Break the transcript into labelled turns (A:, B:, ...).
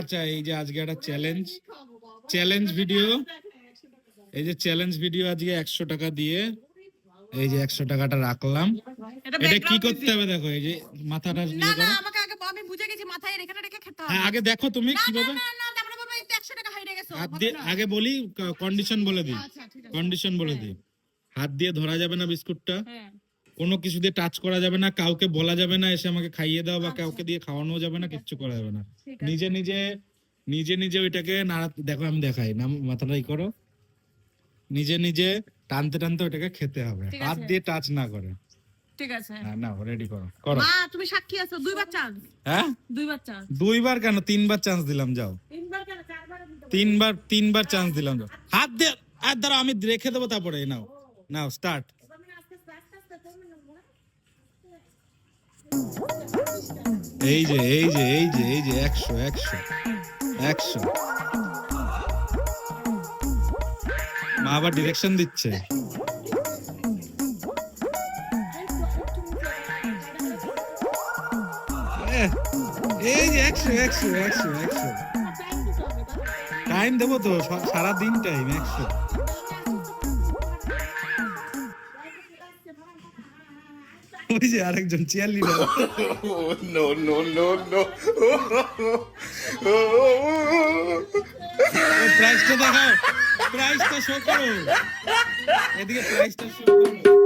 A: আচ্ছা, এই যে আজকে একটা চ্যালেঞ্জ ভিডিও, এই যে চ্যালেঞ্জ ভিডিও আজকে 100 টাকা দিয়ে এই যে 100 টাকাটা রাখলাম। এটা কি করতে হবে দেখো, এই যে মাথাটা নিয়ে করো।
B: আমাকে আগে আমি বুঝে গেছি, মাথায় এখানে রেখে খেতে হবে।
A: হ্যাঁ, আগে দেখো তুমি কিভাবে।
B: না তারপরে বলবো এই 100 টাকা হারিয়ে গেছে।
A: আগে বলি কন্ডিশন বলে দিই।
B: আচ্ছা ঠিক আছে,
A: কন্ডিশন বলে দিই। হাত দিয়ে ধরা যাবে না বিস্কুটটা,
B: হ্যাঁ
A: কোনো কিছু দিয়ে টাচ করা যাবে না, কাউকে বলা যাবে না এসে আমাকে খাইয়ে দাও, বা কাউকে দিয়ে খাওয়ানো যাবে না, কিচ্ছু করা যাবে না। নিজে নিজে ওইটাকে নাড়া, দেখো আমি দেখাই না, মাথাটাই করো। নিজে নিজে টানতে টানতে ওইটাকে খেতে হবে, হাত দিয়ে টাচ না করে।
B: ঠিক আছে,
A: হ্যাঁ নাও, রেডি করো। মা
B: তুমি সাক্ষী আছো, দুইবার চান্স।
A: হ্যাঁ
B: দুইবার চান্স।
A: দুইবার কেন, তিনবার চান্স দিলাম, যাও।
B: তিনবার কেন, চারবার?
A: তিনবার চান্স দিলাম, যাও। হাত দিয়ে, আর দাঁড়াও আমি রেখে দেবো, তারপরে নাও নাও স্টার্ট। এই যে 100 মা আবার ডিরেকশন দিচ্ছে। এই যে 100 টাইম দেবো তো, সারা দিন টাইম 100। ওই যে আরেকজন চেয়ার লিডার। প্রাইসটা দেখাও, প্রাইসটা শো করো, এদিকে প্রাইসটা শো করো।